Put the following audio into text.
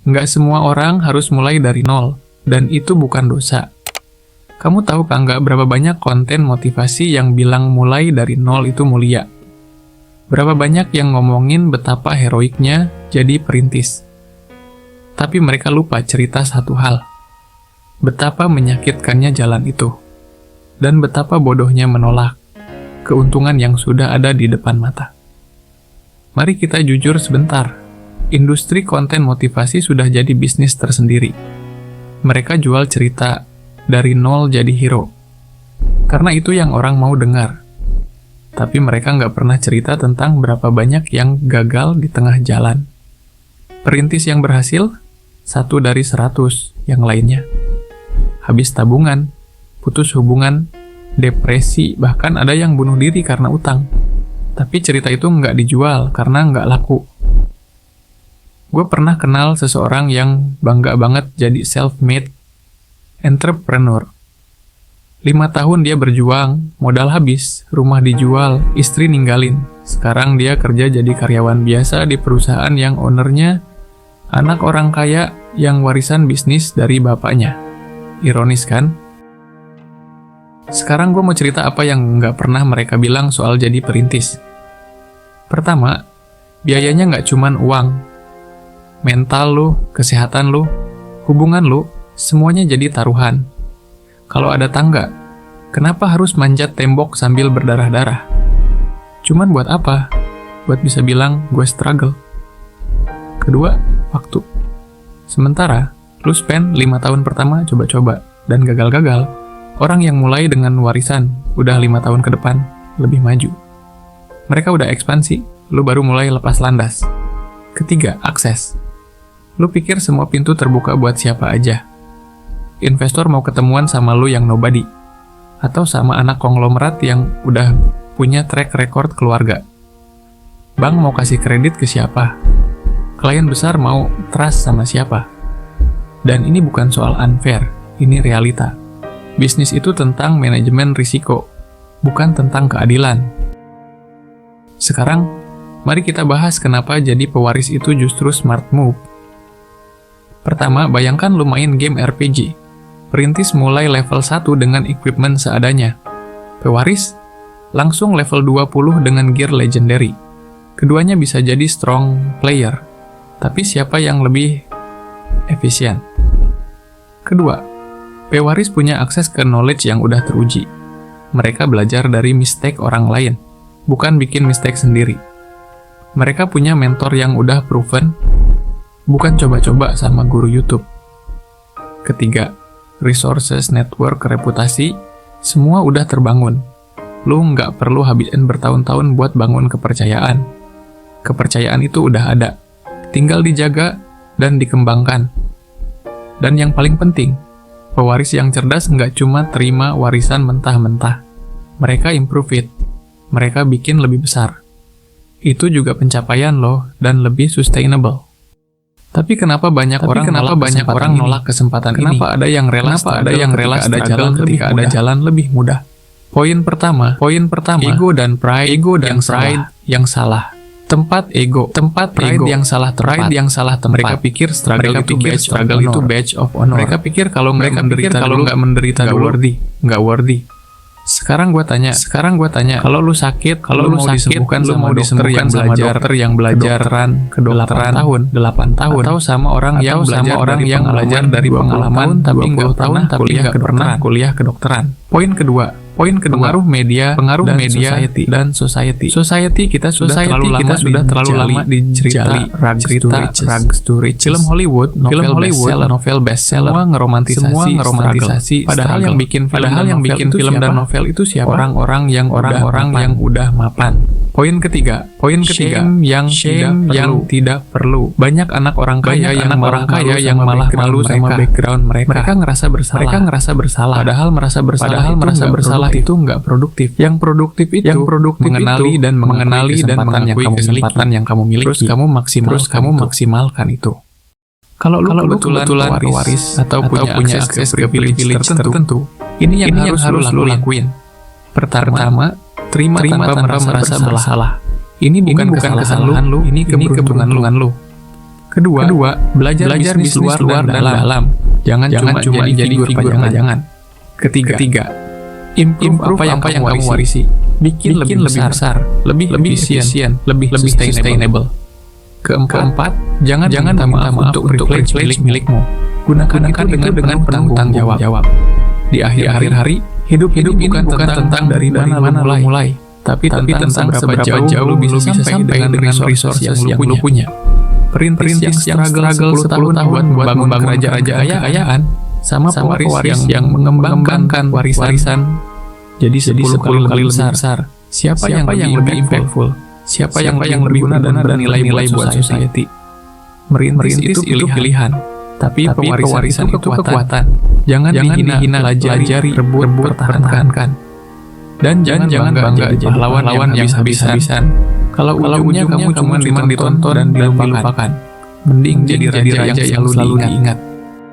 Nggak semua orang harus mulai dari nol, dan itu bukan dosa. Kamu tahu nggak berapa banyak konten motivasi yang bilang mulai dari nol itu mulia? Berapa banyak yang ngomongin betapa heroiknya jadi perintis? Tapi mereka lupa cerita satu hal. Betapa menyakitkannya jalan itu. Dan betapa bodohnya menolak keuntungan yang sudah ada di depan mata. Mari kita jujur sebentar. Industri konten motivasi sudah jadi bisnis tersendiri. Mereka jual cerita dari nol jadi hero. Karena itu yang orang mau dengar. Tapi mereka nggak pernah cerita tentang berapa banyak yang gagal di tengah jalan. Perintis yang berhasil, 1 dari 100 yang lainnya. Habis tabungan, putus hubungan, depresi, bahkan ada yang bunuh diri karena utang. Tapi cerita itu nggak dijual karena nggak laku. Gue pernah kenal seseorang yang bangga banget jadi self-made entrepreneur. 5 tahun dia berjuang, modal habis, rumah dijual, istri ninggalin. Sekarang dia kerja jadi karyawan biasa di perusahaan yang ownernya anak orang kaya yang warisan bisnis dari bapaknya. Ironis kan? Sekarang gue mau cerita apa yang nggak pernah mereka bilang soal jadi perintis. Pertama, biayanya nggak cuman uang. Mental lu, kesehatan lu, hubungan lu, semuanya jadi taruhan. Kalau ada tangga, kenapa harus manjat tembok sambil berdarah-darah? Cuman buat apa? Buat bisa bilang gue struggle. Kedua, waktu. Sementara, lu spend 5 tahun pertama coba-coba, dan gagal-gagal, orang yang mulai dengan warisan, udah 5 tahun ke depan, lebih maju. Mereka udah ekspansi, lu baru mulai lepas landas. Ketiga, akses. Lu pikir semua pintu terbuka buat siapa aja. Investor mau ketemuan sama lu yang nobody. Atau sama anak konglomerat yang udah punya track record keluarga. Bank mau kasih kredit ke siapa? Klien besar mau trust sama siapa? Dan ini bukan soal unfair, ini realita. Bisnis itu tentang manajemen risiko, bukan tentang keadilan. Sekarang, mari kita bahas kenapa jadi pewaris itu justru smart move. Pertama, bayangkan lu main game RPG. Perintis mulai level 1 dengan equipment seadanya. Pewaris, langsung level 20 dengan gear legendary. Keduanya bisa jadi strong player. Tapi siapa yang lebih efisien? Kedua, pewaris punya akses ke knowledge yang udah teruji. Mereka belajar dari mistake orang lain, bukan bikin mistake sendiri. Mereka punya mentor yang udah proven, bukan coba-coba sama guru YouTube. Ketiga, resources, network, reputasi, semua udah terbangun. Lu nggak perlu habisin bertahun-tahun buat bangun kepercayaan. Kepercayaan itu udah ada, tinggal dijaga dan dikembangkan. Dan yang paling penting, pewaris yang cerdas nggak cuma terima warisan mentah-mentah. Mereka improve it, mereka bikin lebih besar. Itu juga pencapaian loh, dan lebih sustainable. Tapi kenapa banyak orang nolak kesempatan ini? Kenapa ada yang rela ada jalan ketika ada jalan lebih mudah? Poin pertama, ego dan pride yang salah. Tempat pride yang salah tempat. Mereka pikir struggle itu badge of honor. Mereka pikir kalau nggak menderita nggak worthy. Sekarang gue tanya, kalau lu sakit, kalau lu mau disembuhkan sama dokter yang belajar kedokteran 8 tahun, atau sama orang yang belajar dari pengalaman tapi nggak pernah kuliah kedokteran. Poin kedua, pengaruh media dan society. Society kita sudah terlalu lama dijali rags to riches. Film Hollywood, novel bestseller, semua ngeromantisasi. Padahal yang bikin film dan novel itu siapa? Orang-orang yang udah mapan. Poin ketiga, shame yang tidak perlu. Banyak anak orang kaya yang malah malu sama background mereka. Mereka ngerasa bersalah. Padahal merasa bersalah itu nggak produktif. Yang produktif itu mengenali dan mengakui kesempatan yang kamu miliki. Terus kamu maksimalkan itu. Kalau lu kebetulan pewaris atau punya akses ke privilege tertentu, ini yang harus lu lakuin. Pertama, terima tanpa merasa bersalah. Ini bukan kesalahan lu, ini keberuntungan lu. Kedua, belajar bisnis luar dan dalam. Jangan cuma jadi figur pajangan. Ketiga, improve apa yang kamu warisi. Bikin lebih besar, lebih efisien, lebih sustainable. Keempat, jangan minta maaf untuk replace milikmu. Gunakan itu dengan tanggung jawab. Di akhir hari, hidup bukan tentang dari mana lu mulai, tapi tentang seberapa jauh lu bisa sampai dengan resource yang lu punya. Perintis yang struggle 10 tahun buat membangun raja-raja kekayaan, sama pewaris yang mengembangkan warisan jadi 10 kali lebih besar. Siapa yang lebih impactful? Siapa yang lebih guna dan bernilai buat society? Merintis itu pilihan, tapi pewarisan itu kekuatan. Jangan dihina, pelajari, rebut, pertahankan. Dan jangan bangga jadi pahlawan yang habis-habisan. Kalau ujungnya kamu cuma ditonton dan dilupakan. Mending jadi raja yang selalu diingat.